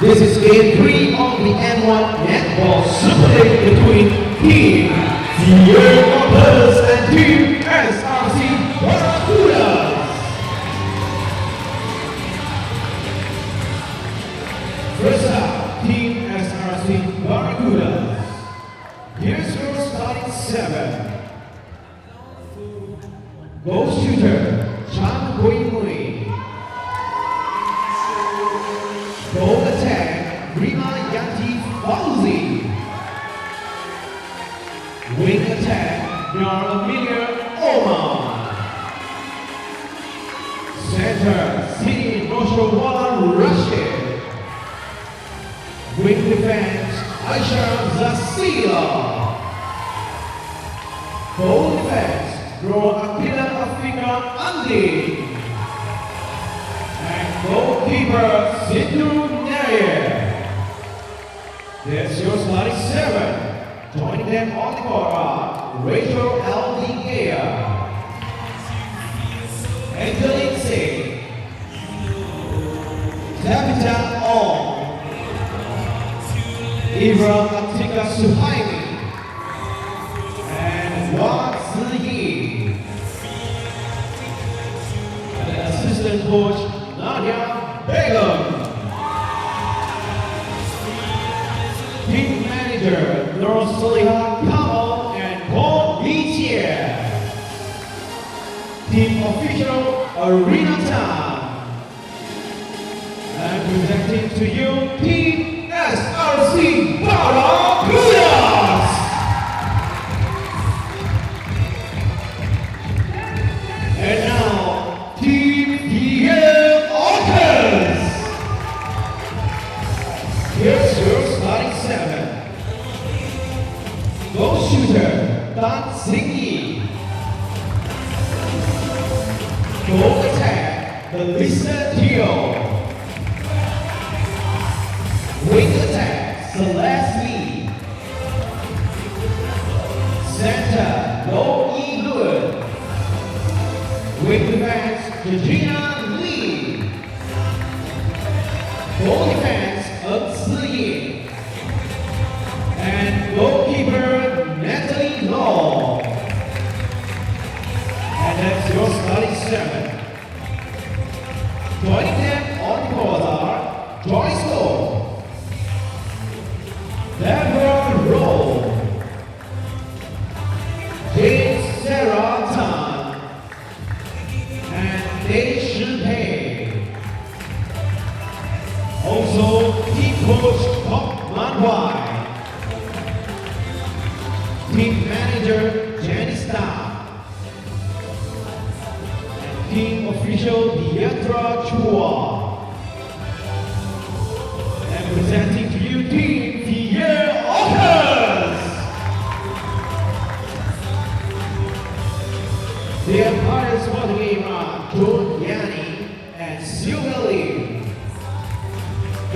This is game 3 of the N1 Netball Super League between Team Fier Orcas and Team SRC Barracudas. First up, Team SRC Barracudas. Here's your starting 7. Goal shooter, Chan Hui. Goal attack, Rima Yanti Fauzi. Wing attack, Yar Amelia Omar. Center, Sini Noshawala Rashid. Wing defense, Aisha Zasila. Goal defense, Bro Akila Afrika Andi. And goalkeeper, Sindhu Nair. That's your starting 7. Joining them on the court are Rachel Aldea, Angelique Singh, Tabitha Ong, Ivra Atika Suhaimi, and Wang Ziyi. And assistant coach, Nadia Begum. Team manager, Nur Saliha Kamal and Paul Vichier. Team official, Arena Tan. And presenting to you, Team SRC Barracudas. And now, Team Fier Orcas. Here's your starting 7. Goal shooter, Tan Singyi. Goal attack, Melissa Teo. Wing attack, Celeste Lee. Center, Lo Yi Lun. Wing defense, Georgina Lee. Goal defense, Ziyi. And goalkeeper, Natalie Law. And that's your starting 7. Joining them on the court are Joyce Lowe, Deborah Rowe, James Sarah Tan, and Dave Shipei. Also, team coach Kok Man Wai. Team manager, Jenny Starr. And team official, Deandra Chua. And presenting to you, Team Fier Orcas. The umpires for the game are John Yanni and Sylvia Lee.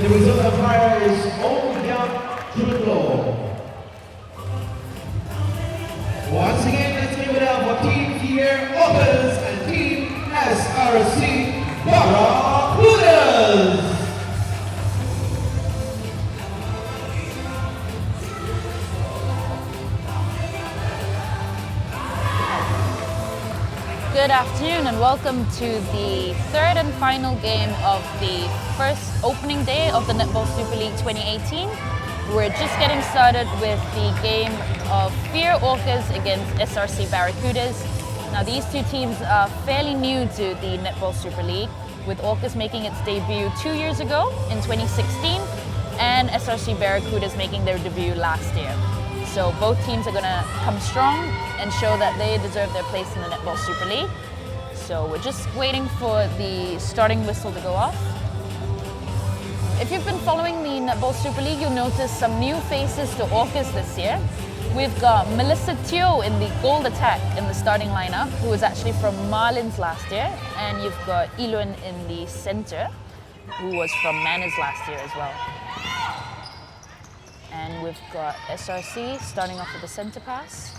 The result umpire is Oh Young Junlo. Once again, let's give it up for Team Fier Orcas and Team SRC Barracudas. Good afternoon and welcome to the third and final game of the first opening day of the Netball Super League 2018. We're just getting started with the game of Fier Orcas against SRC Barracudas. Now these two teams are fairly new to the Netball Super League, with Orcas making its debut 2 years ago in 2016 and SRC Barracudas making their debut last year. So both teams are going to come strong and show that they deserve their place in the Netball Super League. So we're just waiting for the starting whistle to go off. If you've been following the Netball Super League, you'll notice some new faces to Orcas this year. We've got Melissa Teo in the gold attack in the starting lineup, who was actually from Marlins last year. And you've got Ilun in the center, who was from Manners last year as well. And we've got SRC starting off with the center pass.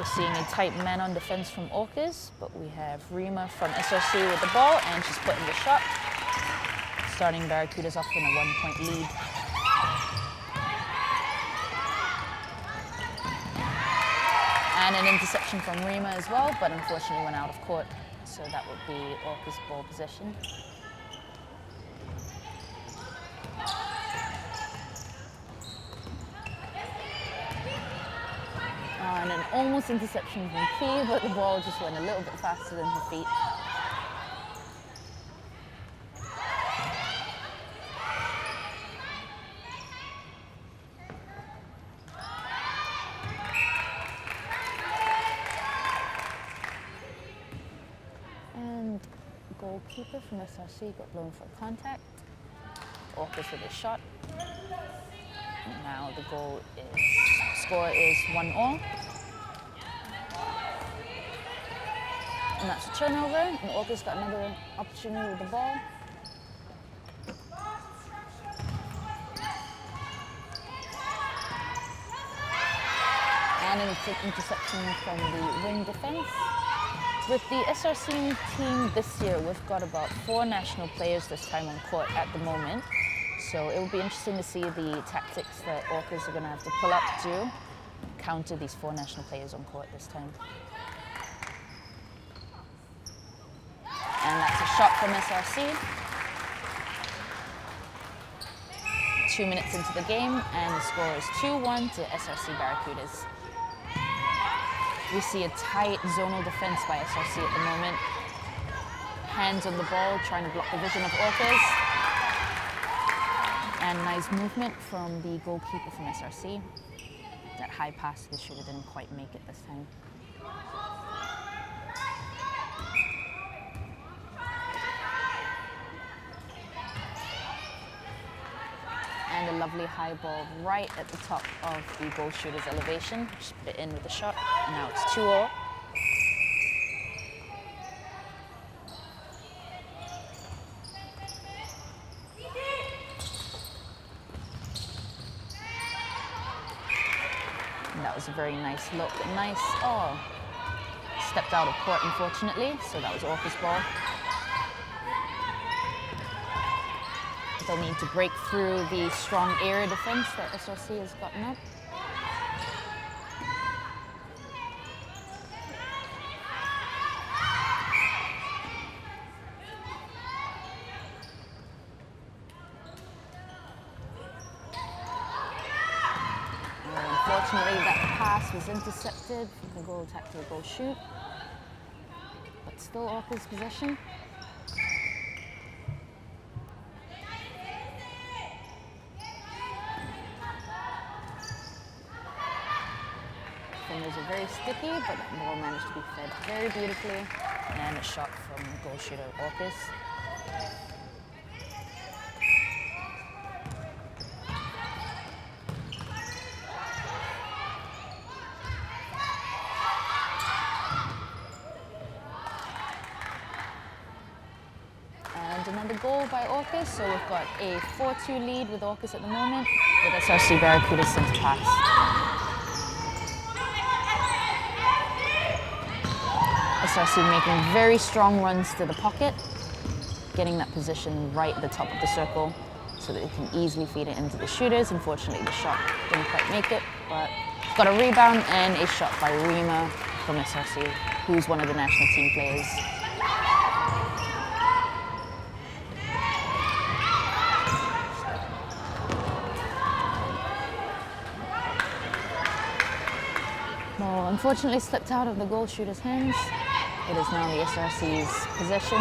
We're seeing a tight man on defense from Orcas, but we have Rima from SRC with the ball, and she's putting the shot, starting Barracudas off in a 1-point lead. And an interception from Rima as well, but unfortunately went out of court, so that would be Orcas ball possession. And an almost interception from Fier, but the ball just went a little bit faster than her feet. And goalkeeper from SRC got blown for contact. Orcas with a shot. And now the score is 1-1. And that's a turnover, and Orcas got another opportunity with the ball. And an interception from the wing defense. With the SRC team this year, we've got about 4 national players this time on court at the moment. So it will be interesting to see the tactics that Orcas are going to have to pull up to counter these 4 national players on court this time. And that's a shot from SRC. 2 minutes into the game, and the score is 2-1 to SRC Barracudas. We see a tight zonal defense by SRC at the moment. Hands on the ball, trying to block the vision of Orcas. And nice movement from the goalkeeper from SRC. That high pass, the shooter didn't quite make it this time. And a lovely high ball right at the top of the goal shooter's elevation. Just put it in with the shot, and now it's 2-0. And that was a very nice look. Stepped out of court, unfortunately, so that was Orcas' ball. They'll need to break through the strong area defense that SRC has gotten up. And unfortunately, that pass was intercepted from the goal attack to the goal shoot, but still Orcas' possession. Fingers are very sticky, but that ball managed to be fed very beautifully. And a shot from goal shooter Orcas. And another goal by Orcas, so we've got a 4-2 lead with Orcas at the moment, with SRC Barracudas center pass. SRC making very strong runs to the pocket, getting that position right at the top of the circle so that they can easily feed it into the shooters. Unfortunately, the shot didn't quite make it, but got a rebound and a shot by Rima from SRC, who's one of the national team players. Well, unfortunately slipped out of the goal shooter's hands. It is now the SRC's possession.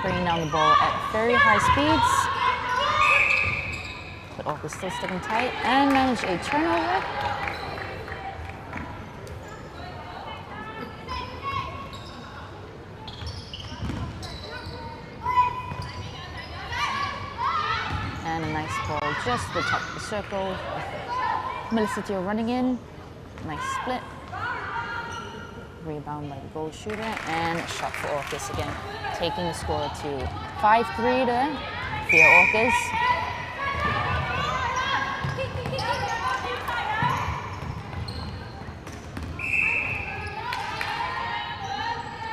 Bringing down the ball at very high speeds. But Orcas still sticking tight and managed a turnover. And a nice ball just at the top of the circle. Melissa running in, nice split. Rebound by the goal shooter, and a shot for Orcas again, taking the score to 5-3 to Fier Orcas.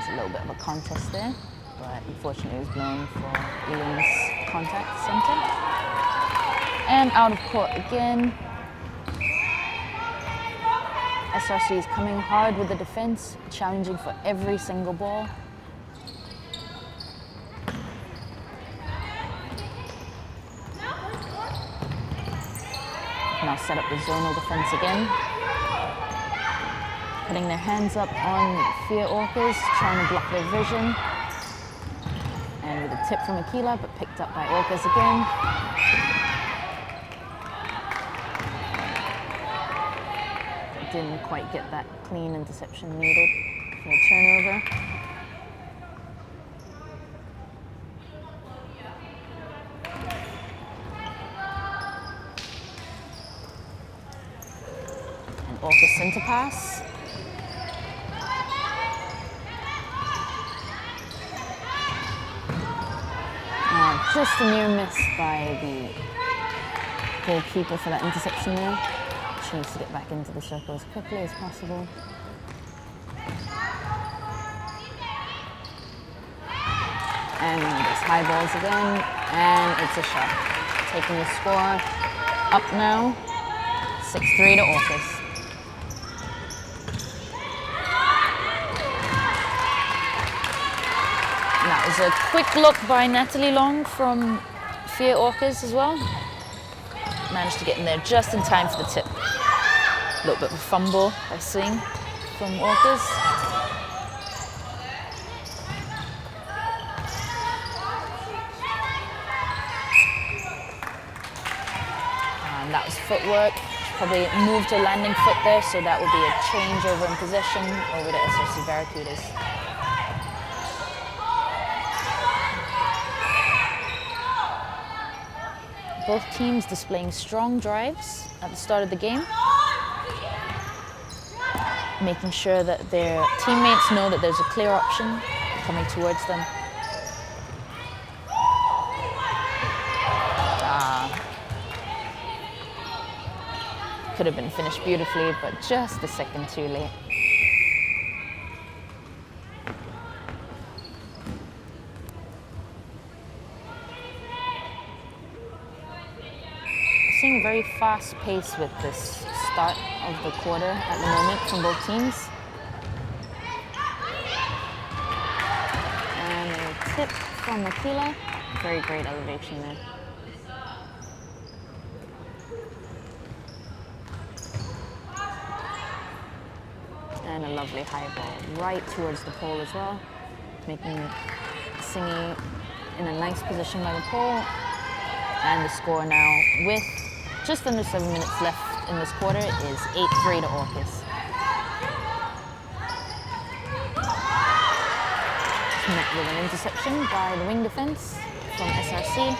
a little bit of a contest there, but unfortunately it was blown for Eileen's contact center. And out of court again. SRC is coming hard with the defense, challenging for every single ball. Now set up the zonal defense again. Putting their hands up on Fier Orcas, trying to block their vision. And with a tip from Aquila, but picked up by Orcas again. Didn't quite get that clean interception needed for a turnover. And Orcas center pass. Just a near miss by the goalkeeper for that interception there. She needs to get back into the circle as quickly as possible. And there's high balls again, and it's a shot. Taking the score up now, 6-3 to Orcas. That was a quick look by Natalie Long from Fier Orcas as well. Managed to get in there just in time for the tip. A little bit of a fumble, I see, from Orcas. And that was footwork. Probably moved her landing foot there, so that would be a changeover in possession over to SRC Barracudas. Both teams displaying strong drives at the start of the game, making sure that their teammates know that there's a clear option coming towards them. Could have been finished beautifully, but just a second too late. Seeing a very fast pace with this start of the quarter at the moment from both teams. And a tip from Aquila. Very great elevation there. And a lovely high ball right towards the pole as well. Making Singy in a nice position by the pole. And the score now, with just under 7 minutes left in this quarter, is 8-3 to Orcas. Met with an interception by the wing defense from SRC.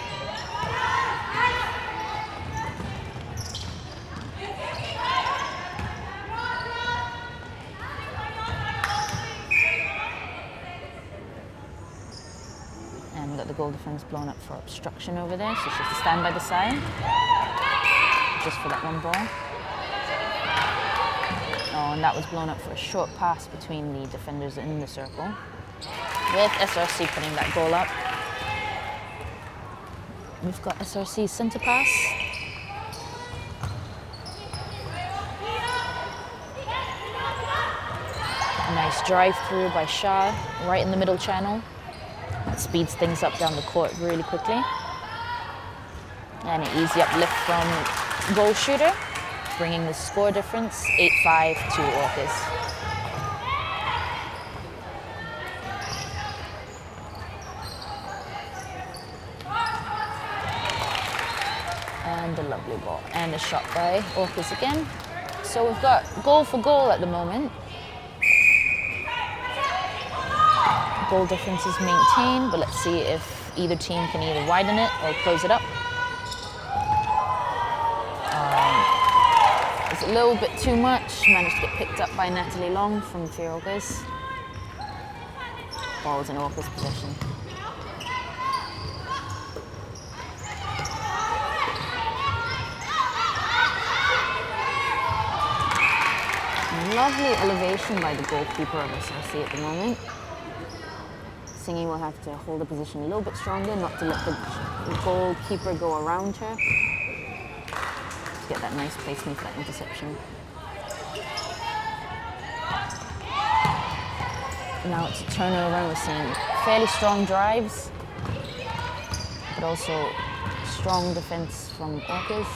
And we got the goal defense blown up for obstruction over there, so she has to stand by the side just for that one ball. Oh, and that was blown up for a short pass between the defenders in the circle, with SRC putting that goal up. We've got SRC's centre pass. A nice drive through by Shah, right in the middle channel. That speeds things up down the court really quickly. And an easy uplift from goal shooter, bringing the score difference 8-5 to Orcas. And a lovely ball. And a shot by Orcas again. So we've got goal for goal at the moment. Goal difference is maintained, but let's see if either team can either widen it or close it up. It's a little bit too much. Managed to get picked up by Natalie Long from Fier Orcas. Ball was in Orcas' possession. Lovely elevation by the goalkeeper of SRC at the moment. Singy will have to hold the position a little bit stronger, not to let the goalkeeper go around her. To get that nice placement for that interception. Now it's a turnover. We're seeing fairly strong drives, but also strong defense from Orcas.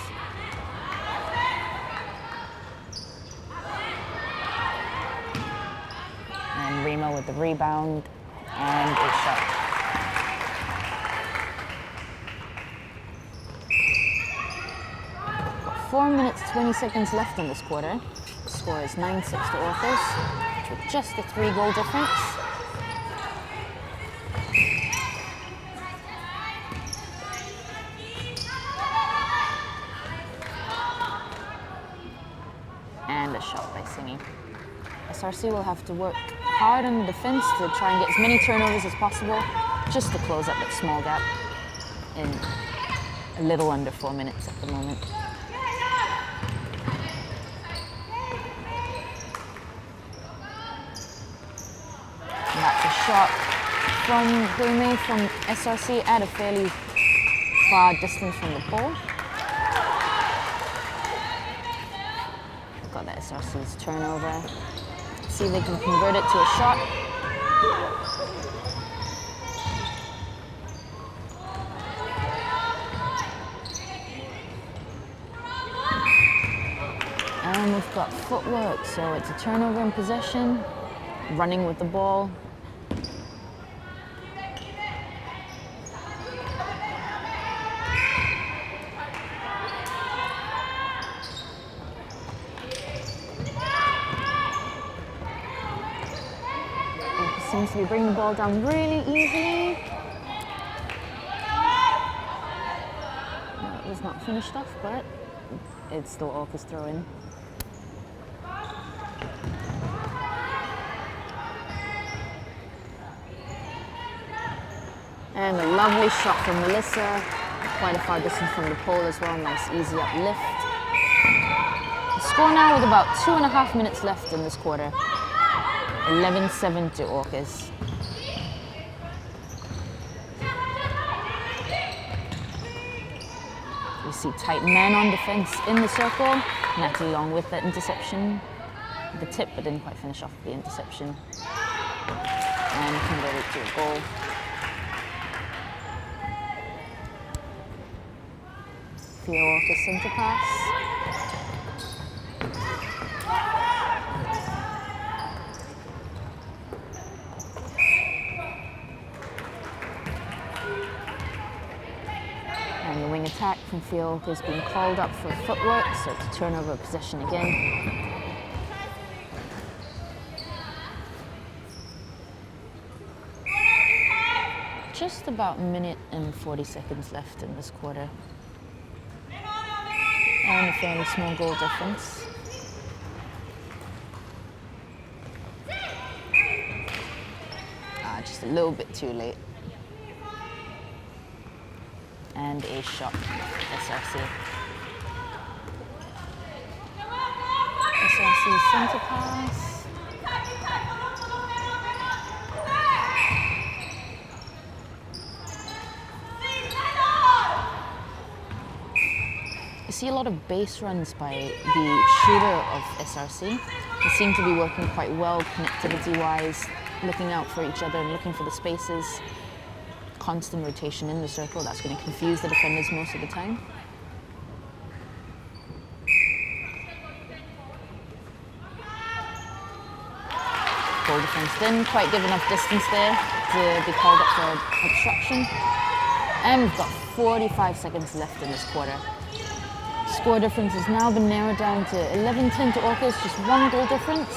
And Rima with the rebound and a shot. Got 4 minutes, 20 seconds left in this quarter. The score is 9-6 to Orcas, with just a 3-goal difference. And a shot by Singy. SRC will have to work hard on the defense to try and get as many turnovers as possible, just to close up that small gap in a little under 4 minutes at the moment. And that's a shot from Guillemay from SRC at a fairly far distance from the pole. Got that SRC's turnover. See if they can convert it to a shot. And we've got footwork, so it's a turnover in possession, running with the ball. Seems to be bringing the ball down really easily. No, it was not finished off, but it's still Orcas throw in. And a lovely shot from Melissa. Quite a far distance from the pole as well. Nice easy uplift. The score now with about 2.5 minutes left in this quarter. 11-7 to Orcas. We see tight men on defense in the circle. Natalie Long with that interception. The tip, but didn't quite finish off the interception. And converted to a goal. Fier Orcas center pass. And the wing attack from Fier has been called up for footwork, so it's a turnover of possession again. Just about a minute and 40 seconds left in this quarter. And a fairly small goal difference. Just a little bit too late. And a shot, SRC. SRC center pass. I see a lot of base runs by the shooter of SRC. They seem to be working quite well connectivity-wise, looking out for each other and looking for the spaces. Constant rotation in the circle, that's going to confuse the defenders most of the time. Goal defense didn't quite give enough distance there to be called up for obstruction. And we've got 45 seconds left in this quarter. Score difference has now been narrowed down to 11-10 to Orcas, just 1 goal difference.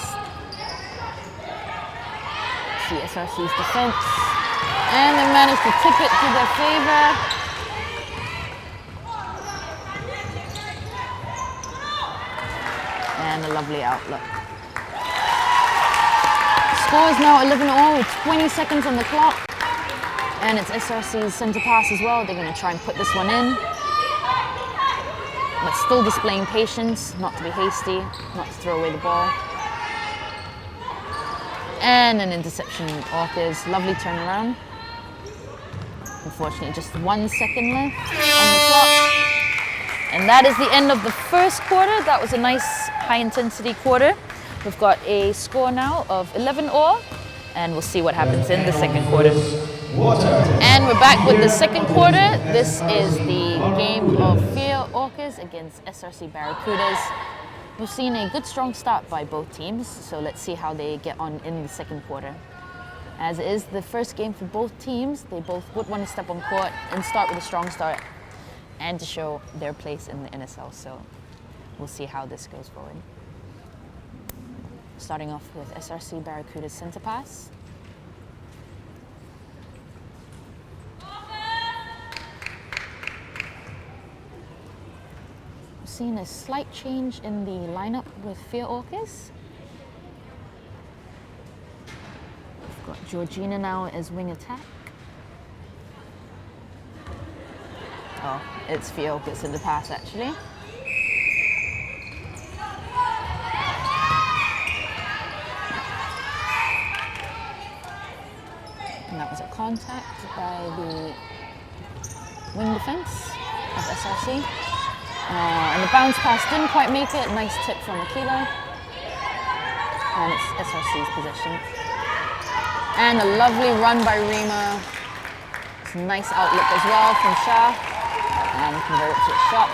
See SRC's defense. And they managed to tip it to their favor. And a lovely outlook. Score is now 11-all with 20 seconds on the clock. And it's SRC's center pass as well. They're going to try and put this one in. But still displaying patience, not to be hasty, not to throw away the ball. And an interception, Orcas. Lovely turnaround. Unfortunately, just 1 second left on the clock. And that is the end of the first quarter. That was a nice high-intensity quarter. We've got a score now of 11-all, and we'll see what happens in the second quarter. And we're back with the second quarter. This is the game of Fier Orcas against SRC Barracudas. We've seen a good strong start by both teams, so let's see how they get on in the second quarter. As is the first game for both teams, they both would want to step on court and start with a strong start and to show their place in the NSL, so we'll see how this goes forward. Starting off with SRC Barracuda's center pass. We've seen a slight change in the lineup with Fier Orcas. We've got Georgina now as wing attack. Oh, it's Fier Orcas in the pass actually. And that was a contact by the wing defense of SRC. And the bounce pass didn't quite make it. Nice tip from Akila. And it's SRC's possession. And a lovely run by Rima. It's a nice outlook as well from Shah. And convert it to a shot.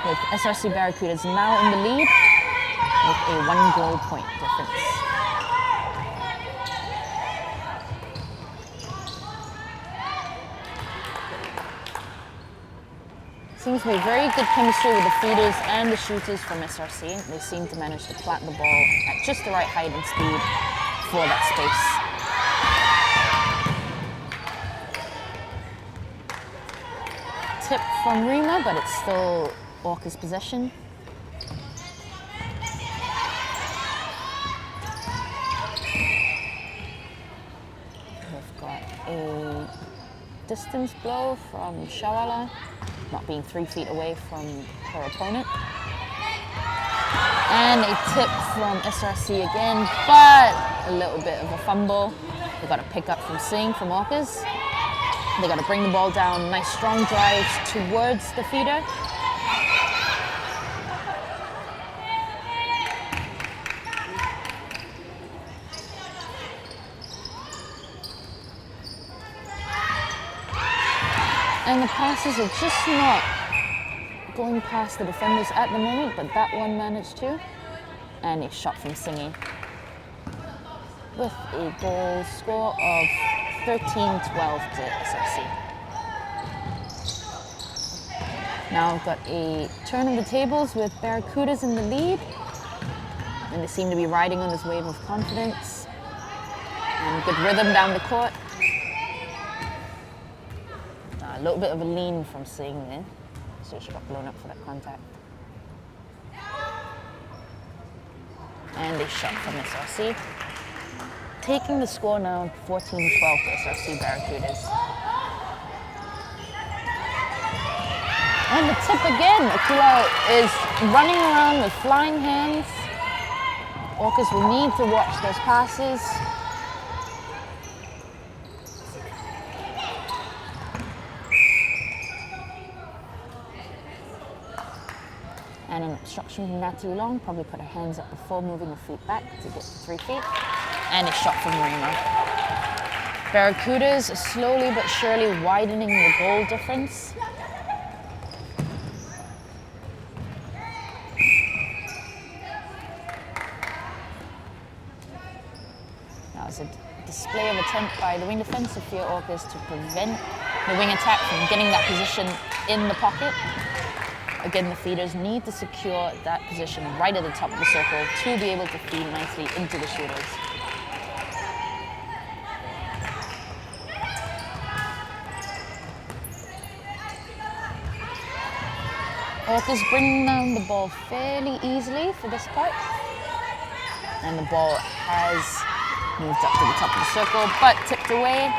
With SRC Barracudas now in the lead with a 1-goal point difference. Seems to be very good chemistry with the feeders and the shooters from SRC. They seem to manage to plant the ball at just the right height and speed for that space. Tip from Rima, but it's still Orcas' possession. We've got a distance blow from Shawala, not being 3 feet away from her opponent. And a tip from SRC again, but a little bit of a fumble. They got a pick up from Singh from Orcas. They got to bring the ball down. Nice strong drives towards the feeder. And the passes are just not going past the defenders at the moment, but that one managed to. And a shot from Singhi with a goal score of 13-12 to SRC. Now we've got a turn of the tables with Barracudas in the lead. And they seem to be riding on this wave of confidence. And good rhythm down the court. A little bit of a lean from Singh there, so she got blown up for that contact. And a shot from SRC. Taking the score now 14-12 to SRC Barracudas. And the tip again. Akila is running around with flying hands. Orcas will need to watch those passes. And an obstruction from Natalie Long, probably put her hands up before moving her feet back to get to 3 feet. And a shot from Rima. Barracudas slowly but surely widening the goal difference. That was a display of attempt by the wing defense of Fier Orcas to prevent the wing attack from getting that position in the pocket. Again, the feeders need to secure that position right at the top of the circle to be able to feed nicely into the shooters. Orcas bringing down the ball fairly easily for this part. And the ball has moved up to the top of the circle, but tipped away.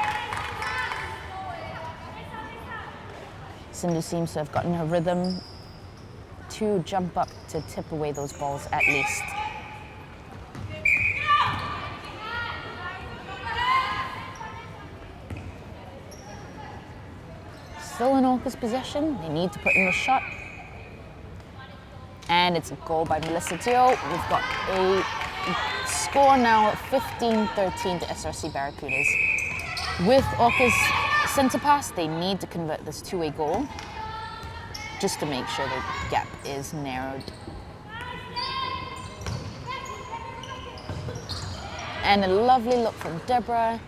Sindhu seems to have gotten her rhythm to jump up to tip away those balls at least. still in Orcas' possession. They need to put in the shot. And it's a goal by Melissa Teo. We've got a score now at 15-13 to SRC Barracudas. With Orcas' centre pass, they need to convert this two-way goal just to make sure the gap is narrowed. And a lovely look from Deborah.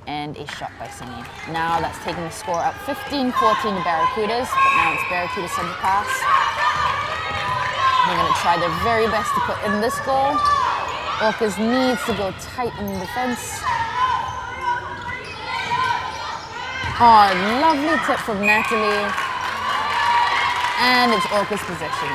And a shot by Singy. Now that's taking the score up 15-14 to Barracudas, but now it's Barracudas centre pass. They're going to try their very best to put in this goal. Orcas needs to go tight in the defense. Oh, lovely tip from Natalie. And it's Orcas' possession.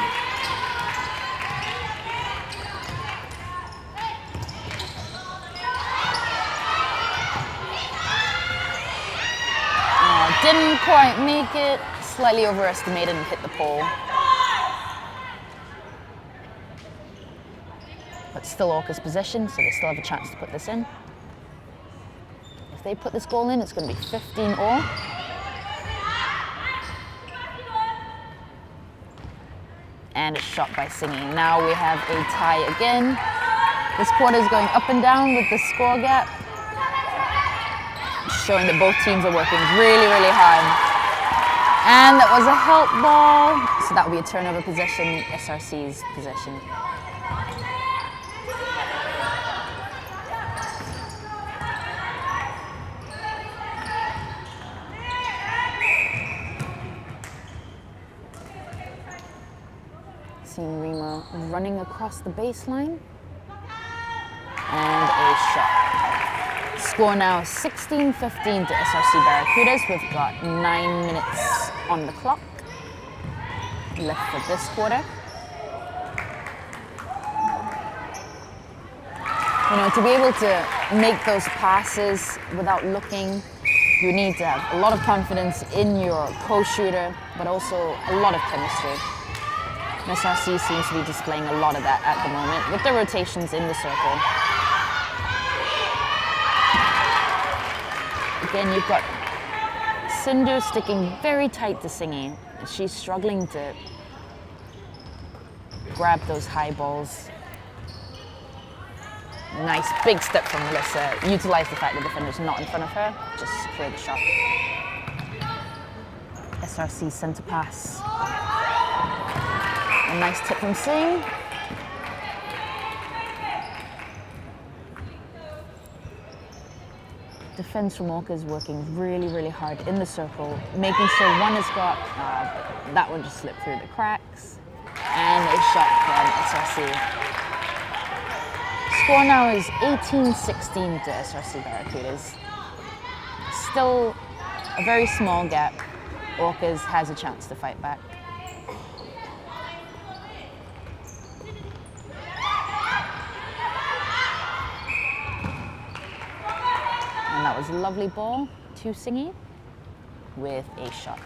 Didn't quite make it, slightly overestimated and hit the pole. But still Orcas' possession, so they still have a chance to put this in. If they put this goal in, it's going to be 15-all. And a shot by Singy. Now we have a tie again. This quarter is going up and down with the score gap, showing that both teams are working really, really hard. And that was a help ball. So that will be a turnover possession, SRC's possession. Seeing Rima running across the baseline. And a shot. Score now 16-15 to SRC Barracudas. We've got 9 minutes on the clock left for this quarter. You know, to be able to make those passes without looking, you need to have a lot of confidence in your co-shooter, but also a lot of chemistry. And SRC seems to be displaying a lot of that at the moment with the rotations in the circle. Again, you've got Sindhu sticking very tight to Singy. She's struggling to grab those high balls. Nice big step from Melissa. Utilize the fact the defender's not in front of her. Just secure the shot. SRC centre pass. A nice tip from Singh. Defense from Orcas working really, really hard in the circle, making sure one has got, that one just slipped through the cracks. And a shot from SRC. Score now is 18-16 to SRC Barracudas. Still a very small gap. Orcas has a chance to fight back. And that was a lovely ball to Singy with a shot.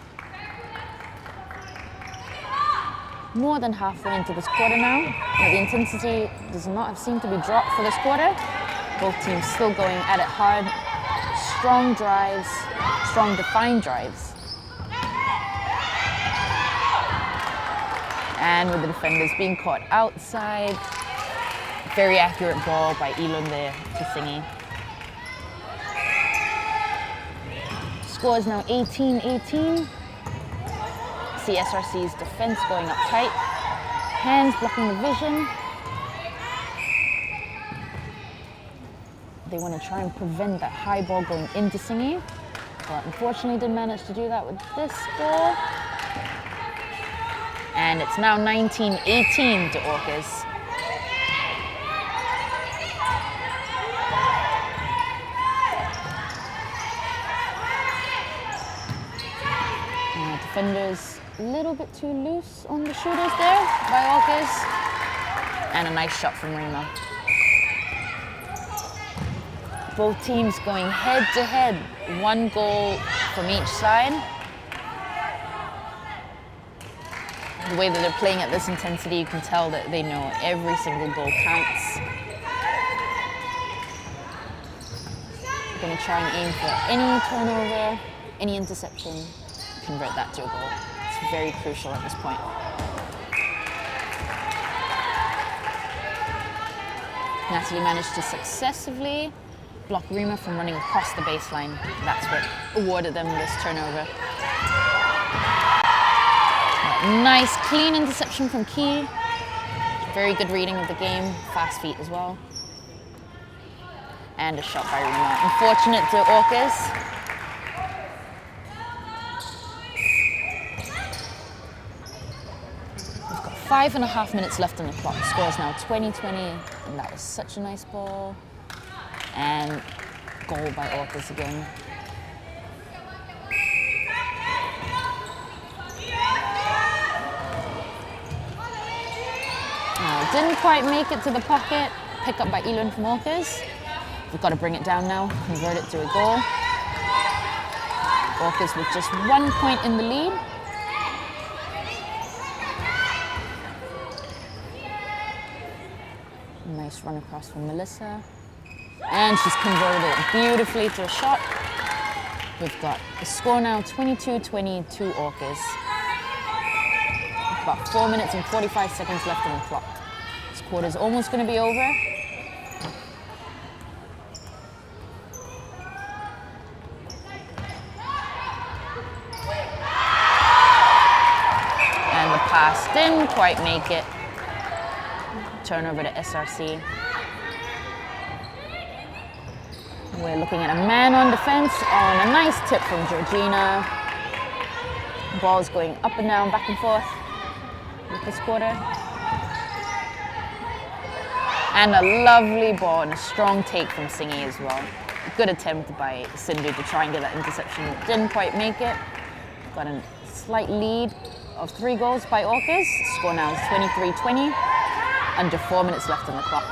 More than halfway into this quarter now. The intensity does not seem to be dropped for this quarter. Both teams still going at it hard. Strong drives, strong defined drives. And with the defenders being caught outside. Very accurate ball by Elon there to Singy. Score is now 18-18. SRC's defense going up tight. Hands blocking the vision. They want to try and prevent that high ball going into Singy, but unfortunately didn't manage to do that with this ball. And it's now 19-18 to Orcas. Defenders a little bit too loose on the shooters there by Orcas. And a nice shot from Rima. Both teams going head to head. One goal from each side. The way that they're playing at this intensity, you can tell that they know every single goal counts. They're going to try and aim for any turnover. Any interception, convert that to a goal. It's very crucial at this point. Natalie managed to successfully block Rima from running across the baseline. That's what awarded them this turnover. Nice, clean interception from Key. Very good reading of the game, fast feet as well. And a shot by Rima. Unfortunate to Orcas. We've got 5.5 minutes left on the clock. The score is now 20-20, and that was such a nice ball. And goal by Orcas again. Didn't quite make it to the pocket. Pick up by Elon from Orcas. We've got to bring it down now, convert it to a goal. Orcas with just 1 point in the lead. Nice run across from Melissa. And she's converted it beautifully to a shot. We've got the score now 22-22 Orcas. About 4 minutes and 45 seconds left on the clock. This quarter's almost going to be over. And the pass didn't quite make it. Turnover to SRC. We're looking at a man on defense on a nice tip from Georgina. Ball's going up and down, back and forth with this quarter. And a lovely ball and a strong take from Singy as well. Good attempt by Sindhu to try and get that interception. Didn't quite make it. Got a slight lead of 3 goals by Orcas. Score now is 23-20. Under 4 minutes left on the clock.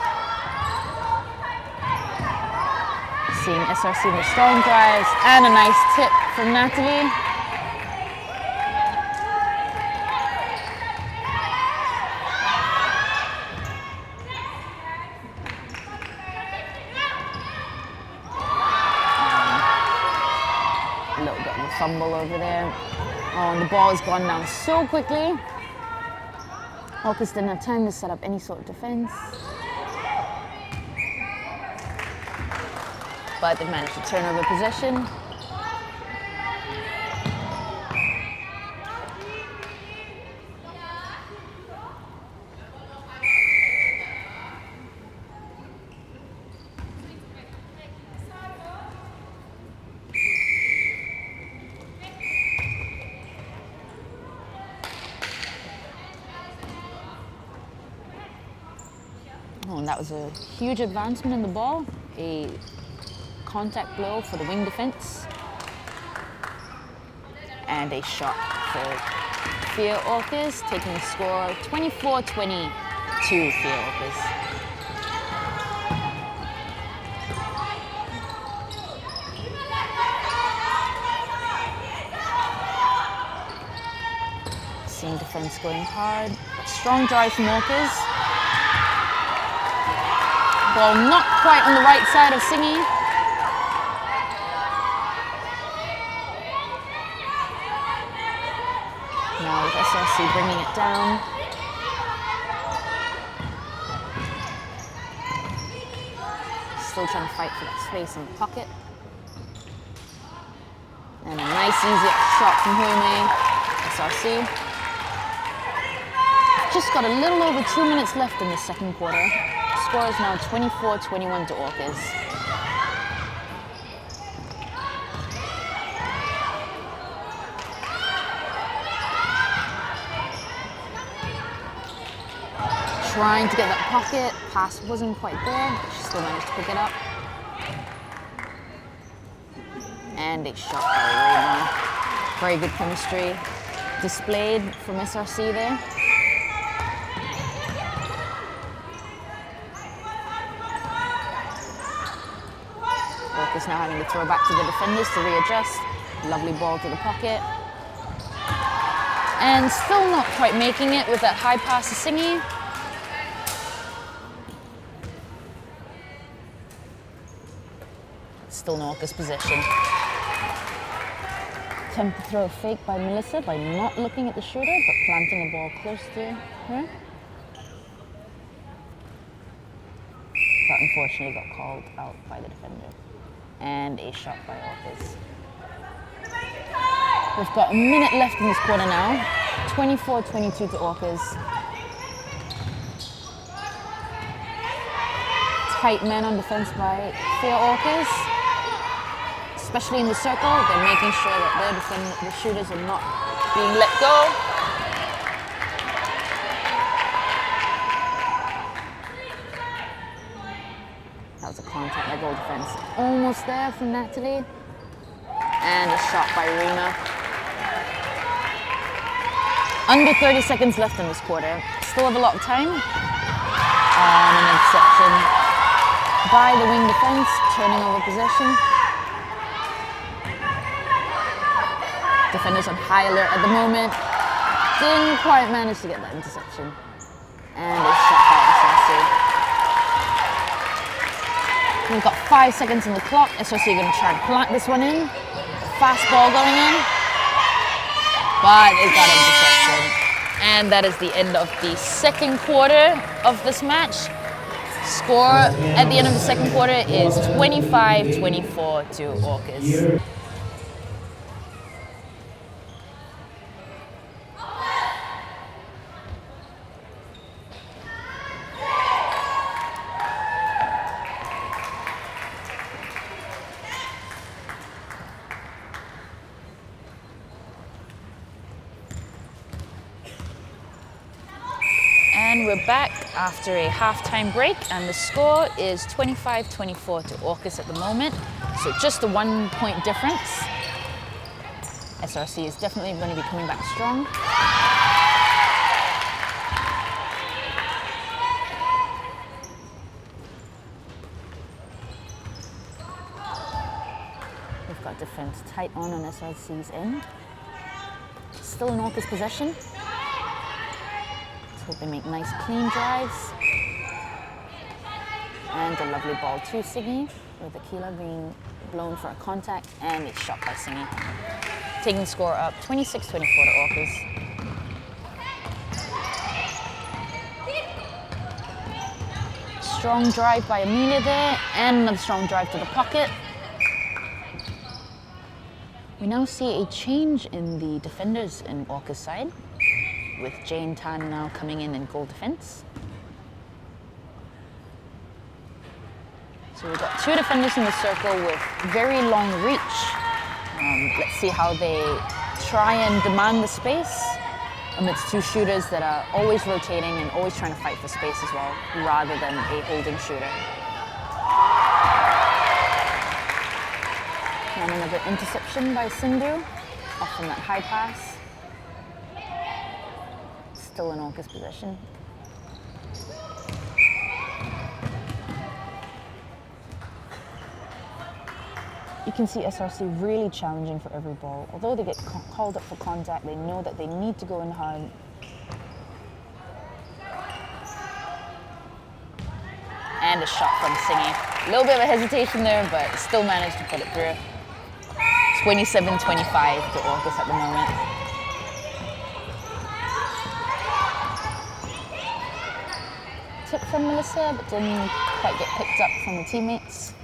Seeing SRC with strong drives and a nice tip from Natalie. A little bit of a fumble over there. Oh, and the ball has gone down so quickly. Orcas didn't have time to set up any sort of defense. But they managed to turn over possession. Oh, and that was a huge advancement in the ball. A contact blow for the wing defense. And a shot for Fier Orcas, taking the score 24-22 Fier Orcas. Seeing defense going hard. Strong drive from Orcas. Ball not quite on the right side of Singy. Now with SRC bringing it down. Still trying to fight for that space in the pocket. And a nice easy shot from Hume. SRC. Just got a little over 2 minutes left in the second quarter. The score is now 24-21 to Orcas. Trying to get that pocket, pass wasn't quite there, but she still managed to pick it up. And a shot by Rima. Very good chemistry displayed from SRC there. Orcas now having to throw back to the defenders to readjust. Lovely ball to the pocket. And still not quite making it with that high pass to Singy. Still in Orcas' possession. Attempt to throw a fake by Melissa by not looking at the shooter, but planting a ball close to her. But unfortunately got called out by the defender. And a shot by Orcas. We've got a minute left in this quarter now. 24-22 to Orcas. Tight men on defense by Fier Orcas. Especially in the circle, they're making sure that the shooters are not being let go. That was a contact by goal defense. Almost there from Natalie. And a shot by Rima. Under 30 seconds left in this quarter. Still have a lot of time. And an interception by the wing defense, turning over possession. Defenders on high alert at the moment. Didn't quite manage to get that interception. And a shot by SRC. We've got 5 seconds on the clock. SRC are going to try and plant this one in. Fast ball going in. But it got interception. And that is the end of the second quarter of this match. Score at the end of the second quarter is 25-24 to Orcas. And we're back after a halftime break, and the score is 25-24 to Orcas at the moment. So just a 1 point difference. SRC is definitely going to be coming back strong. We've got defense tight on SRC's end. Still in Orcas possession. Hope they make nice clean drives. And a lovely ball to Siggy, with Aquila being blown for a contact, and it's shot by Siggy. Taking the score up 26-24 to Orcas. Strong drive by Amelia there, and another strong drive to the pocket. We now see a change in the defenders in Orcas' side, with Jane Tan now coming in goal defense. So we've got two defenders in the circle with very long reach. Let's see how they try and demand the space amidst two shooters that are always rotating and always trying to fight for space as well, rather than a holding shooter. And another interception by Sindhu, off from that high pass. Still in Orcas possession. You can see SRC really challenging for every ball. Although they get called up for contact, they know that they need to go in hard. And a shot from Singy. A little bit of a hesitation there, but still managed to put it through. 27-25 to Orcas at the moment. Tip from Melissa, but didn't quite get picked up from the teammates.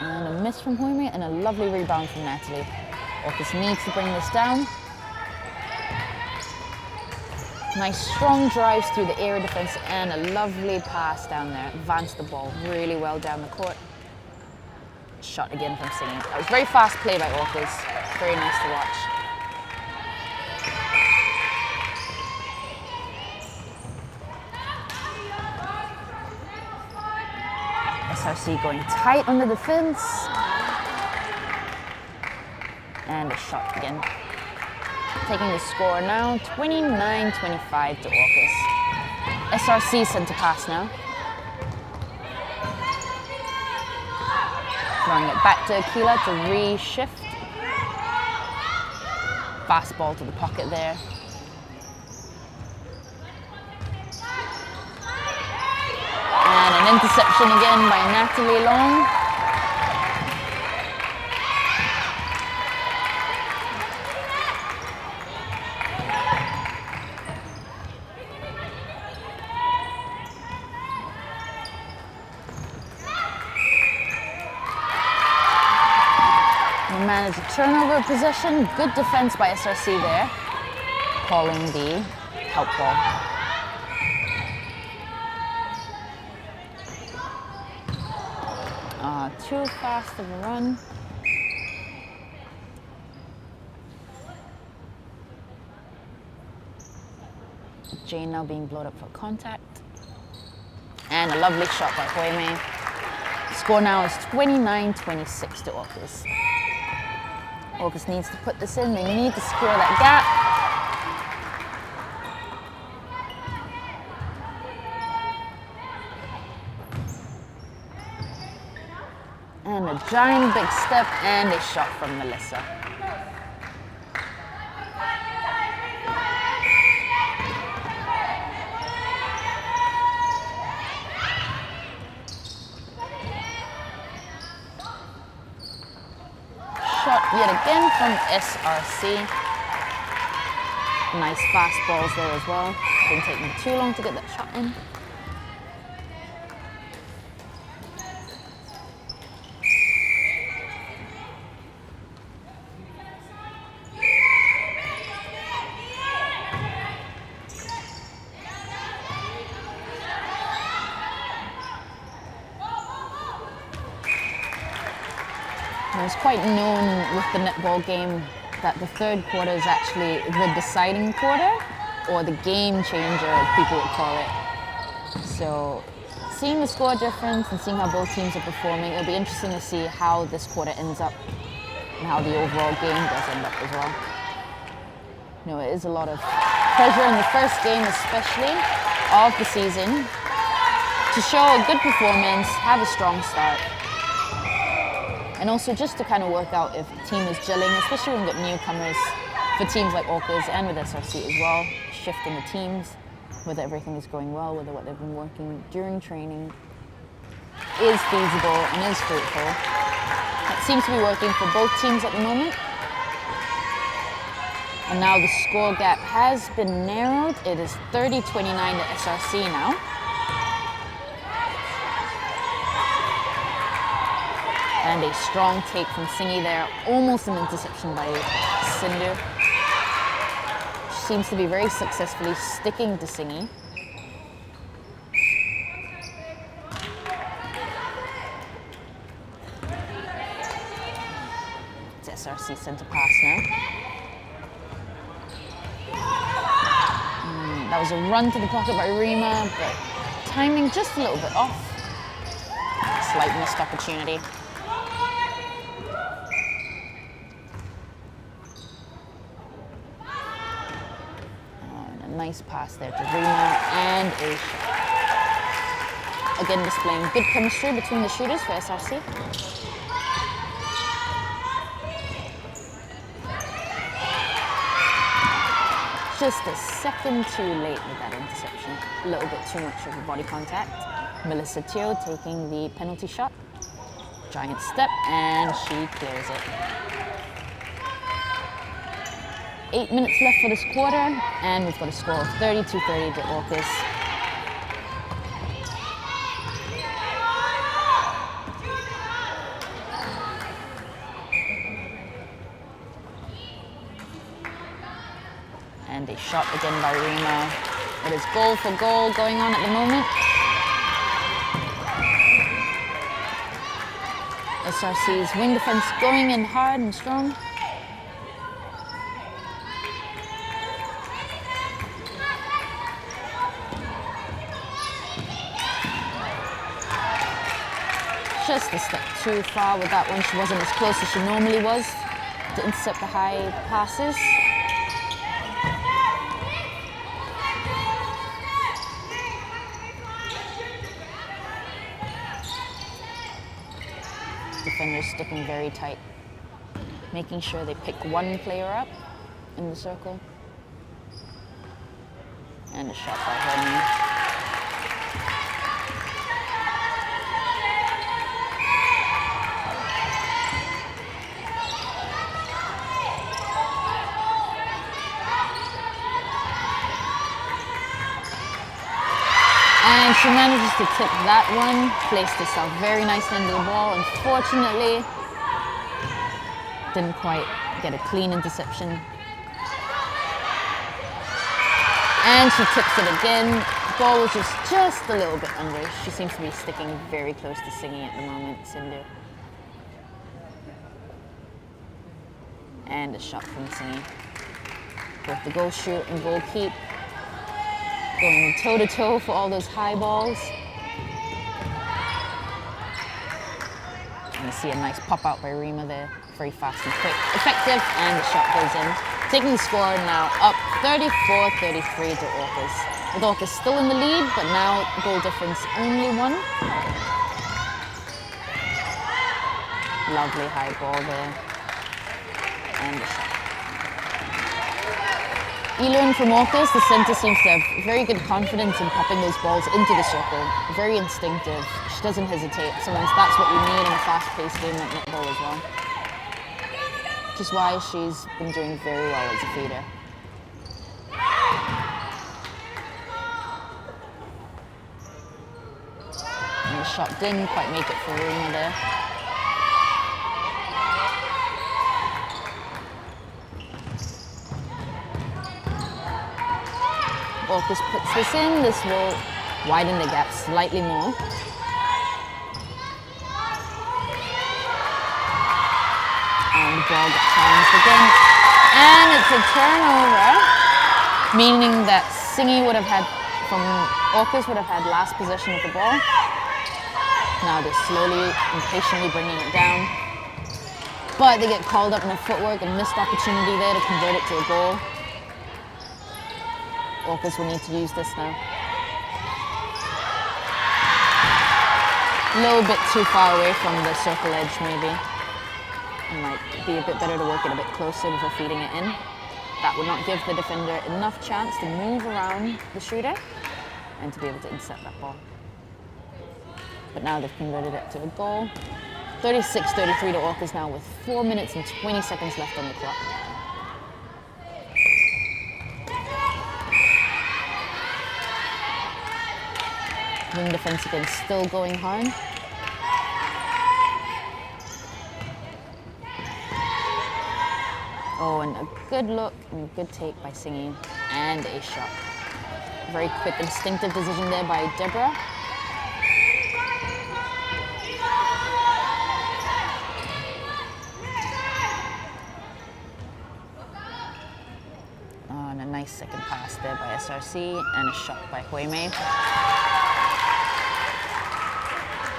And a miss from Hoyme, and a lovely rebound from Natalie. Orcas needs to bring this down. Nice strong drives through the area defense, and a lovely pass down there. Advanced the ball really well down the court. Shot again from Singy. That was very fast play by Orcas. Very nice to watch. SRC going tight under the fence. And a shot again. Taking the score now, 29-25 to Orcas. SRC sent to pass now. Throwing it back to Aquila to reshift. Fast ball to the pocket there. And an Interception again by Natalie Long. We manage a turnover possession. Good defense by SRC there, calling the help ball. Too fast of a run. Jane now being blowed up for contact. And a lovely shot by Huime. Score now is 29-26 to Orcas. Orcas needs to put this in. They need to secure that gap. And a giant big step and a shot from Melissa. Shot yet again from SRC. Nice fast balls there as well. Didn't take me too long to get that shot in. It's quite known with the netball game that the third quarter is actually the deciding quarter, or the game changer, as people would call it. So seeing the score difference and seeing how both teams are performing, it'll be interesting to see how this quarter ends up and how the overall game does end up as well. You know, it is a lot of pressure in the first game, especially of the season, to show a good performance, have a strong start. And also just to kind of work out if the team is gelling, especially when we've got newcomers for teams like Orcas and with SRC as well, shifting the teams, whether everything is going well, whether what they've been working during training is feasible and is fruitful. It seems to be working for both teams at the moment. And now the score gap has been narrowed. It is 30-29 to SRC now. And a strong take from Singy there, almost an interception by Sindhu. She seems to be very successfully sticking to Singy. It's SRC center pass now. That was a run to the pocket by Rima, but timing just a little bit off. Slight missed opportunity. Nice pass there to Rima and a shot. Again, displaying good chemistry between the shooters for SRC. Just a second too late with that interception. A little bit too much of a body contact. Melissa Teo taking the penalty shot. Giant step and she clears it. 8 minutes left for this quarter, and we've got a score of 32-30 to Orcas. And a shot again by Rima. It is goal for goal going on at the moment. SRC's wing defense going in hard and strong. Just a step too far with that one. She wasn't as close as she normally was to intercept the high passes. Defenders sticking very tight, making sure they pick one player up in the circle. And a shot by Herman. And she manages to tip that one, placed herself very nicely under the ball. Unfortunately, didn't quite get a clean interception. And she tips it again. The ball was just a little bit under. She seems to be sticking very close to Singing at the moment, Sindhu. And a shot from Singing. Both the goal shoot and goal keep. Going toe-to-toe for all those high balls. And you see a nice pop out by Rima there. Very fast and quick. Effective, and the shot goes in. Taking the score now up 34-33 to Orcas. With Orcas still in the lead, but now goal difference only 1. Lovely high ball there. And the shot. Elun from Orcas, the center seems to have very good confidence in popping those balls into the circle. Very instinctive. She doesn't hesitate. Sometimes that's what you need in a fast-paced game like netball as well. Which is why she's been doing very well as a feeder. And the shot didn't quite make it for Rima there. Orcas puts this in. This will widen the gap slightly more. And the ball gets challenged again. And it's a turnover, meaning that Singy would have had, from Orcas would have had last possession of the ball. Now they're slowly and patiently bringing it down. But they get called up in a footwork and missed opportunity there to convert it to a goal. Orcas will need to use this now. A little bit too far away from the circle edge maybe. It might be a bit better to work it a bit closer before feeding it in. That would not give the defender enough chance to move around the shooter and to be able to intercept that ball. But now they've converted it to a goal. 36-33 to Orcas now with 4 minutes and 20 seconds left on the clock. Wing defense again, still going hard. Oh, and a good look and a good take by Singy, and a shot. Very quick, instinctive decision there by Deborah. Oh, and a nice second pass there by SRC, and a shot by Huimei.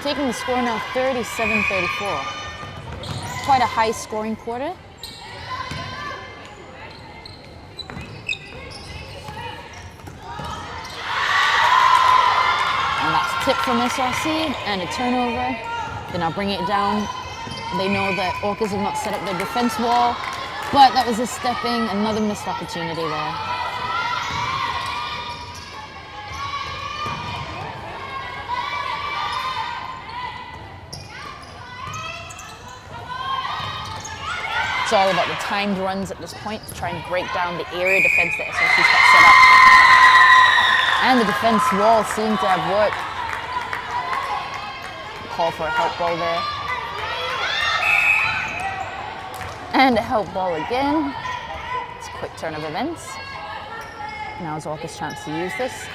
Taking the score now 37-34. Quite a high scoring quarter. And that's tip from SRC and a turnover. Then I'll bring it down. They know that Orcas have not set up their defense wall, but that was a stepping, another missed opportunity there. It's all about the timed runs at this point to try and break down the area defense that SRC's got set up. And the defense wall seemed to have worked. Call for a help ball there. And a help ball again. It's a quick turn of events. Now is Orcas' chance to use this.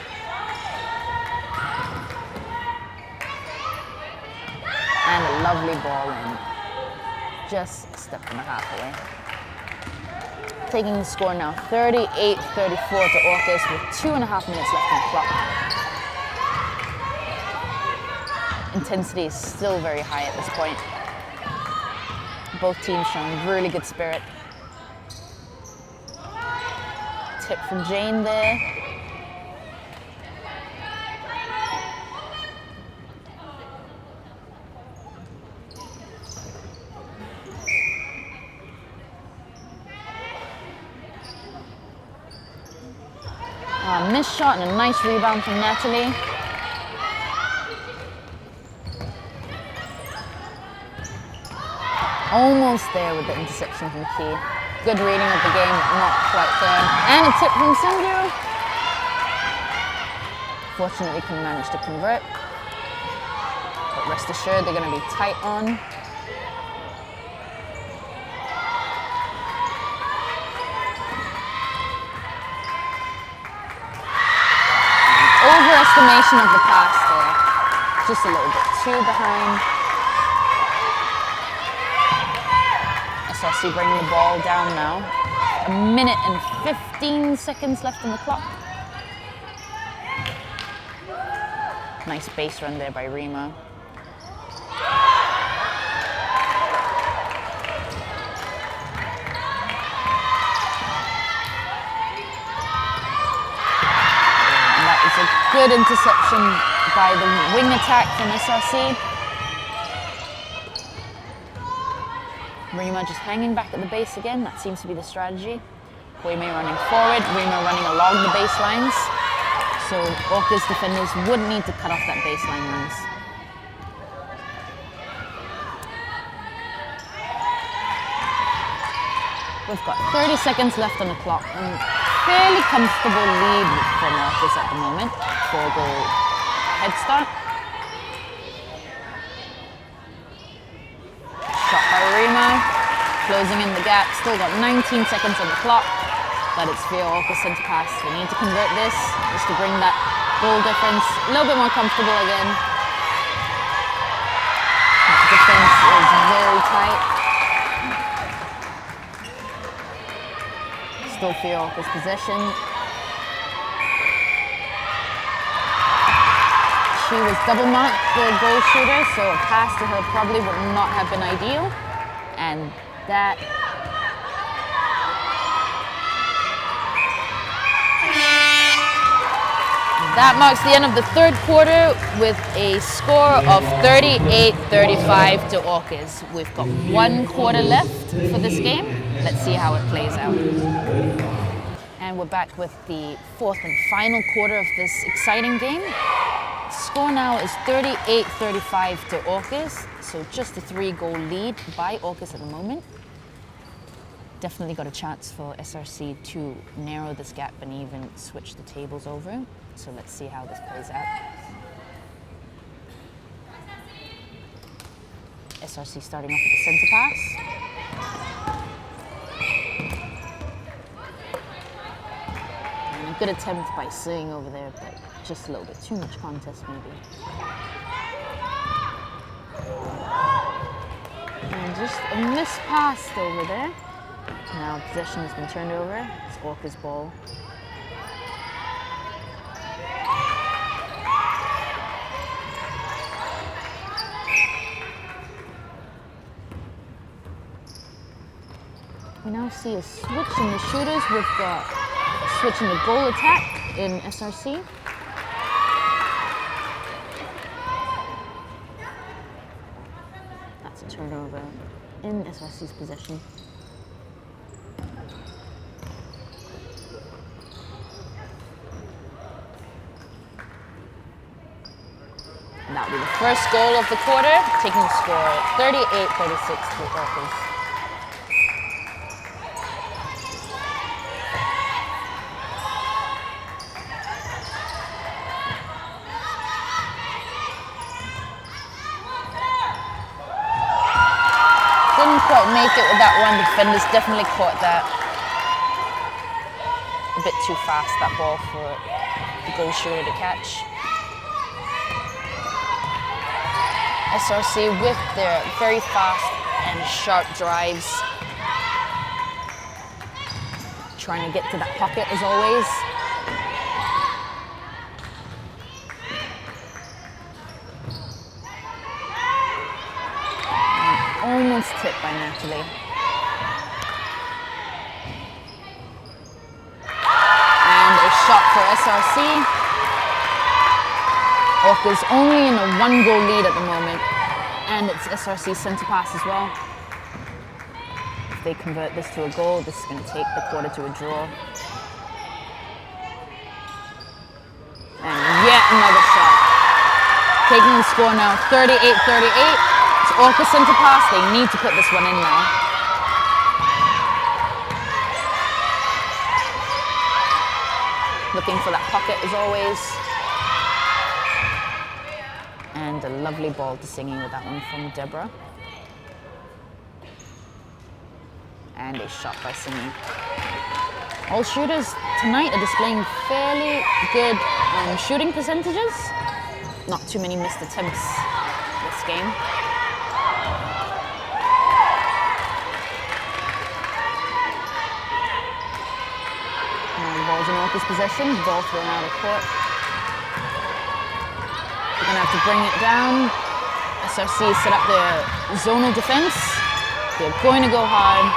And a lovely ball in. Just a step and a half away. Taking the score now 38-34 to Orcas with 2.5 minutes left on the clock. Intensity is still very high at this point. Both teams showing really good spirit. Tip from Jane there. Missed shot and a nice rebound from Natalie. Almost there with the interception from Key. Good reading of the game, but not quite there. And a tip from Sindhu. Fortunately, can manage to convert. But rest assured, they're going to be tight on. Overestimation of the pass there. Just a little bit too behind. SRC bringing the ball down now. 1 minute and 15 seconds left on the clock. Nice base run there by Rima. And that is a good interception by the wing attack from SRC. Rima just hanging back at the base again. That seems to be the strategy. Koime running forward, Rima running along the baselines. So Orcas defenders wouldn't need to cut off that baseline runs. We've got 30 seconds left on the clock and fairly comfortable lead from Orcas at the moment. 4-goal head start. Shot by Rima, closing in the gap. Still got 19 seconds on the clock. But it's Fier Orcas center pass. We need to convert this just to bring that goal difference a little bit more comfortable again. The defense is very tight. Still Fier Orcas possession. She was double marked the goal shooter, so a pass to her probably would not have been ideal. And that marks the end of the third quarter with a score of 38-35 to Orcas. We've got 1 quarter left for this game. Let's see how it plays out. And we're back with the 4th and final quarter of this exciting game. Score now is 38-35 to Orcas, so just a 3-goal lead by Orcas at the moment. Definitely got a chance for SRC to narrow this gap and even switch the tables over. So let's see how this plays out. SRC starting off with the center pass. And a good attempt by Singh over there, but just a little bit too much contest maybe. And just a mispassed over there. Now possession has been turned over. It's Orcas' ball. We now see a switch in the shooters. We've got a switch in the goal attack in SRC. That's a turnover in SRC's possession. And that'll be the first goal of the quarter, taking the score 38-36 to Orcas. Didn't quite make it with that one. The defenders definitely caught that. A bit too fast, that ball for the goal shooter to catch. SRC with their very fast and sharp drives. Trying to get to that pocket as always. Almost tipped by Natalie. And a shot for SRC. Orcas only in a 1-goal lead at the moment. And it's SRC's center pass as well. If they convert this to a goal, this is going to take the quarter to a draw. And yet another shot. Taking the score now 38-38. It's Orcas center pass. They need to put this one in now. Looking for that pocket as always. a lovely ball to Singy with that one from Deborah. And a shot by Singy. All shooters tonight are displaying fairly good shooting percentages. Not too many missed attempts this game. Ball's in Orcas' possession, ball thrown out of court. They're going to have to bring it down. SRC set up their zonal defense. They're going to go hard.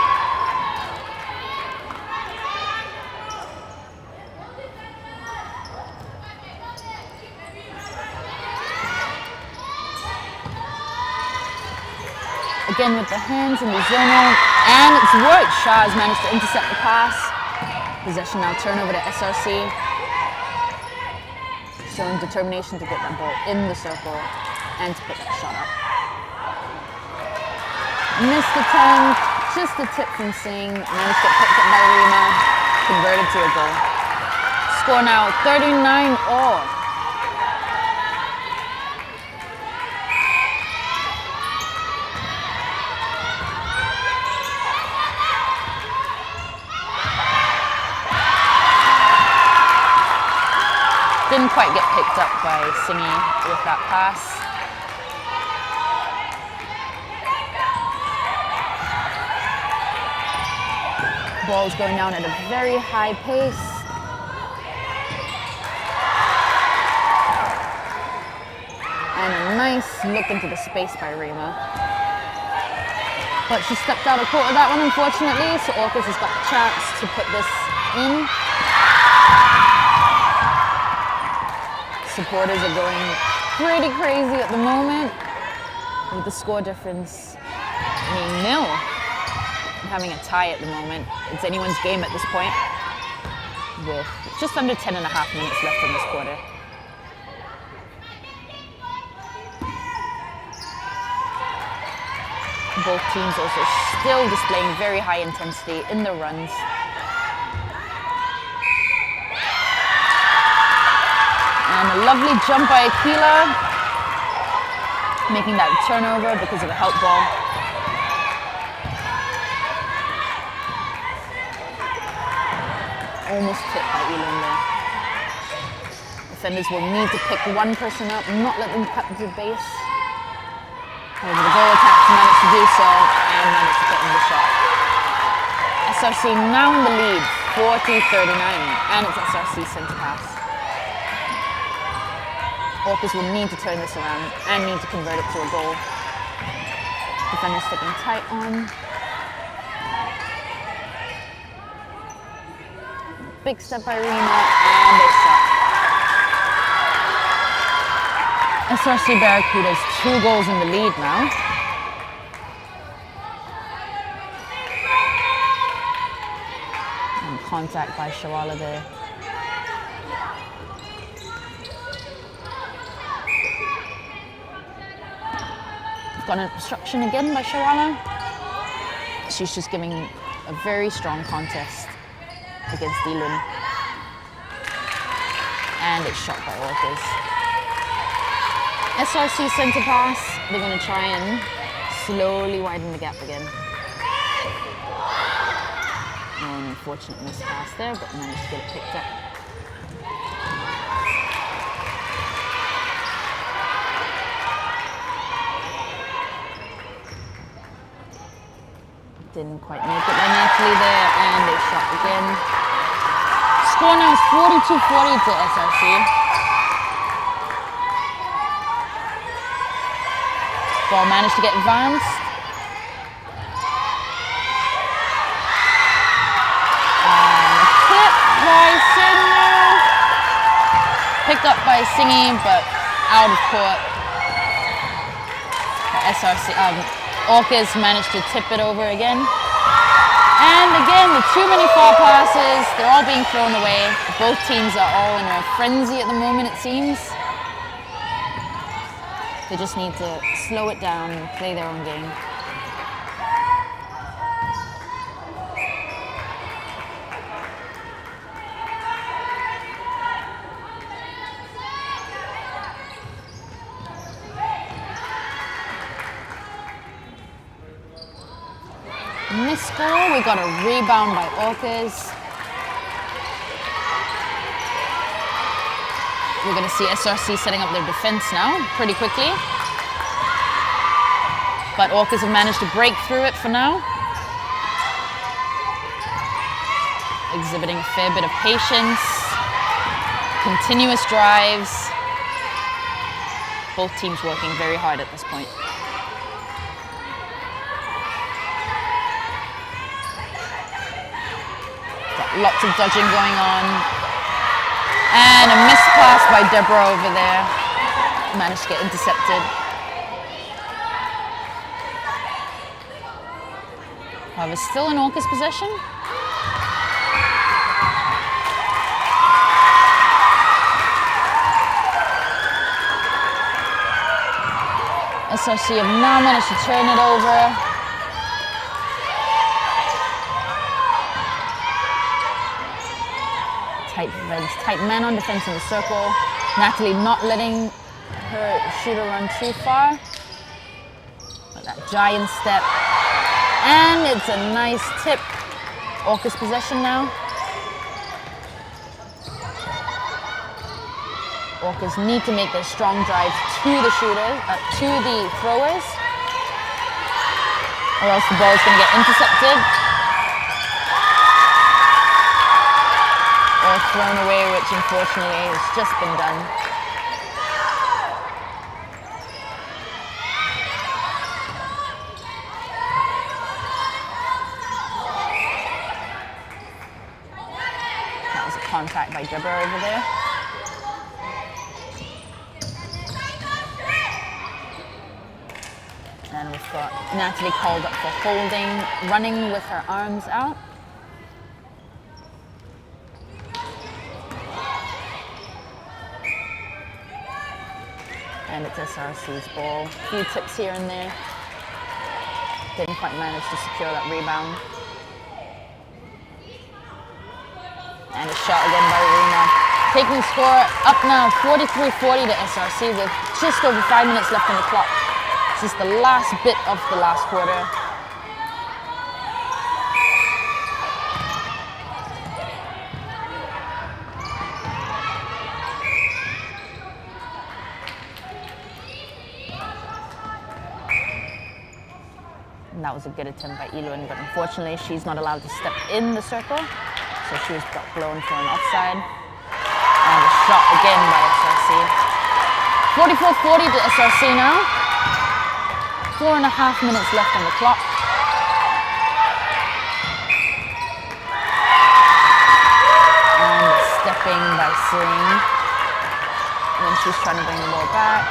Again with the hands in the zonal, and it's worked. Shah has managed to intercept the pass. Possession now turnover to SRC. Showing determination to get that ball in the circle and to put that shot up. Missed attempt, just a tip from Singh. Managed to get picked up by Rima, converted to a goal. Score now 39-all. Didn't quite get picked up by Singy with that pass. Ball's going down at a very high pace. And a nice look into the space by Rima. But she stepped out of court with that one, unfortunately, so Orcas has got the chance to put this in. Supporters are going pretty crazy at the moment, with the score difference being nil. I'm having a tie at the moment. It's anyone's game at this point, with just under 10.5 minutes left in this quarter. Both teams also still displaying very high intensity in their runs. And a lovely jump by Aquila, making that turnover because of a help ball. Almost tipped by Elon there. Defenders will need to pick one person up, not let them cut the base. However, the goal attack managed to do so and managed to get in the shot. SRC now in the lead, 40-39, and it's SRC centre pass. Orcas will need to turn this around and need to convert it to a goal. Defenders sticking tight on. Big step by Rima and a shot. SRC Barracudas 2 goals in the lead now. And contact by Shawala there. Got an obstruction again by Shawala. She's just giving a very strong contest against Dilun. And it's shot by Orcas. SRC centre pass. They're going to try and slowly widen the gap again. Oh, an unfortunate missed pass there, but managed to get it picked up. Didn't quite make it by Natalie there, and they shot again. Score now is 42-40 to SRC. Ball managed to get advanced. And tip by Singy. Picked up by Singy, but out of court. SRC, Orcas managed to tip it over again. And again, with too many far passes, they're all being thrown away. Both teams are all in a frenzy at the moment, it seems. They just need to slow it down and play their own game. the score. We got a rebound by Orcas. We're going to see SRC setting up their defense now pretty quickly. But Orcas have managed to break through it for now. Exhibiting a fair bit of patience. Continuous drives. Both teams working very hard at this point. Got lots of dodging going on. And a missed pass by Deborah over there. Managed to get intercepted. However, still in Orcas' possession. SRC have now managed to turn it over. Tight man on defense in the circle. Natalie not letting her shooter run too far. But that giant step. And it's a nice tip. Orcas possession now. Orcas need to make their strong drives to the shooters, to the throwers, or else the ball is going to get intercepted or thrown away, which unfortunately has just been done. That was a contact by Deborah over there. And we've got Natalie called up for holding, running with her arms out. And it's SRC's ball. A few tips here and there. Didn't quite manage to secure that rebound. And a shot again by Rena. Taking the score up now, 43-40 to SRC with just over 5 minutes left on the clock. This is the last bit of the last quarter. And that was a good attempt by Eluin, but unfortunately she's not allowed to step in the circle, so she was blown for an offside. And a shot again by SRC. 44-40 to SRC now. 4.5 minutes left on the clock. And stepping by Sing when she's trying to bring the ball back.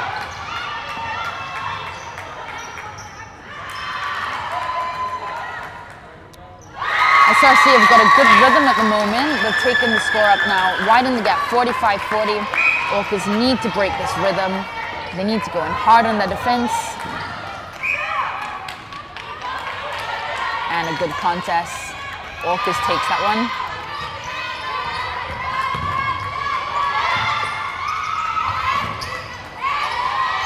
SRC have got a good rhythm at the moment. They've taken the score up now, widen the gap, 45-40. Orcas need to break this rhythm. They need to go in hard on their defense. And a good contest. Orcas takes that one.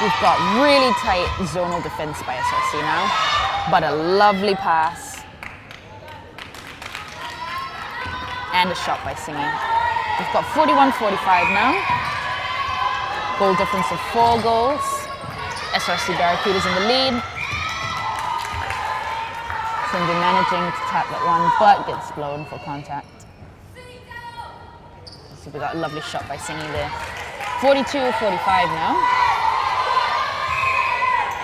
We've got really tight zonal defense by SRC now, but a lovely pass. And a shot by Singy. We've got 41-45 now. Goal difference of 4 goals. SRC Barracudas in the lead. Cindy managing to tap that one, but gets blown for contact. So we got a lovely shot by Singy there. 42-45 now.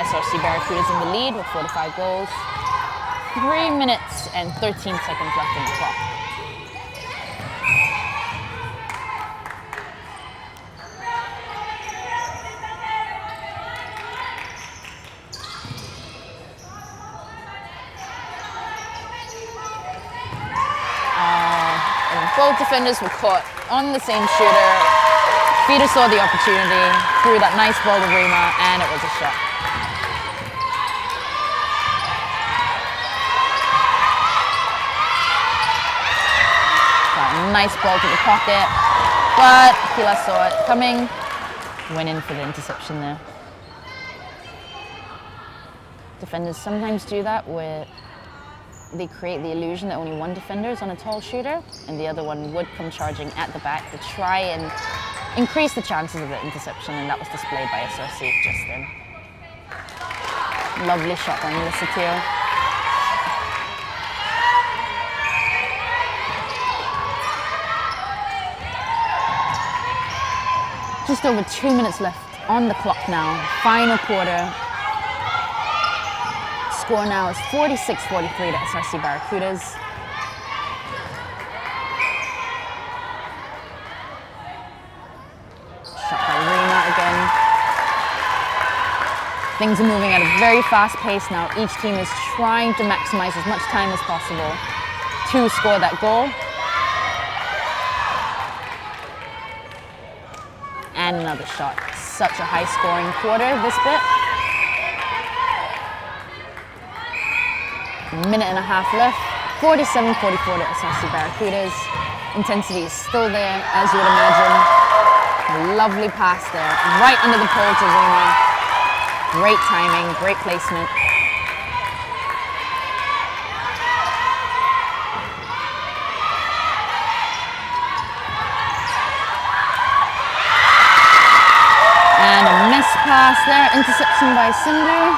SRC Barracudas in the lead with 45 goals. 3 minutes and 13 seconds left on the clock. Both defenders were caught on the same shooter. Fier saw the opportunity, threw that nice ball to Rima, and it was a shot. Got a nice ball to the pocket, but Kila saw it coming, went in for the interception there. Defenders sometimes do that with they create the illusion that only one defender is on a tall shooter, and the other one would come charging at the back to try and increase the chances of the interception, and that was displayed by SRC just then. Lovely shot by Melissa Teo. Just over 2 minutes left on the clock now, final quarter. Score now is 46-43 to SRC Barracudas. Shot by Rima again. Things are moving at a very fast pace now. Each team is trying to maximize as much time as possible to score that goal. And another shot. Such a high scoring quarter this bit. Minute and a half left. 47-44 to SRC Barracudas. Intensity is still there, as you would imagine. A lovely pass there, right under the pole to Rima. Great timing, great placement. And a missed pass there, interception by Sindhu.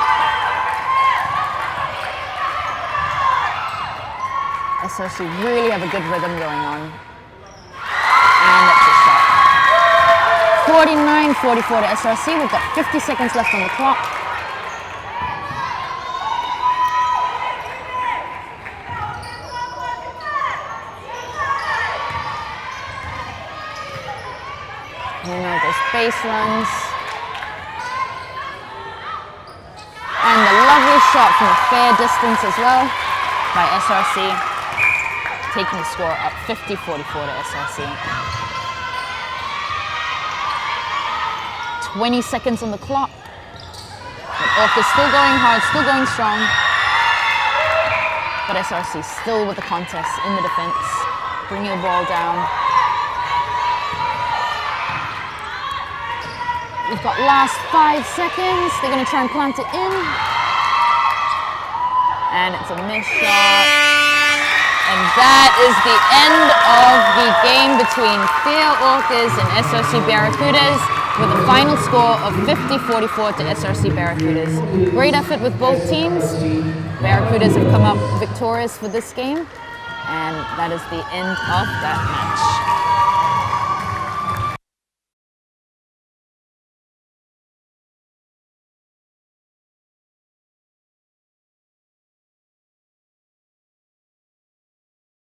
SRC really have a good rhythm going on. And it's a shot. 49-44 to SRC. We've got 50 seconds left on the clock. Those base runs. And a lovely shot from a fair distance as well by SRC. Taking the score up 50-44 to SRC. 20 seconds on the clock. But Orcas still going hard, still going strong. But SRC still with the contest in the defense, bringing the ball down. We've got last 5 seconds. They're going to try and plant it in. And it's a missed shot. And that is the end of the game between Fier Orcas and SRC Barracudas, with a final score of 50-44 to SRC Barracudas. Great effort with both teams. Barracudas have come up victorious for this game, and that is the end of that match.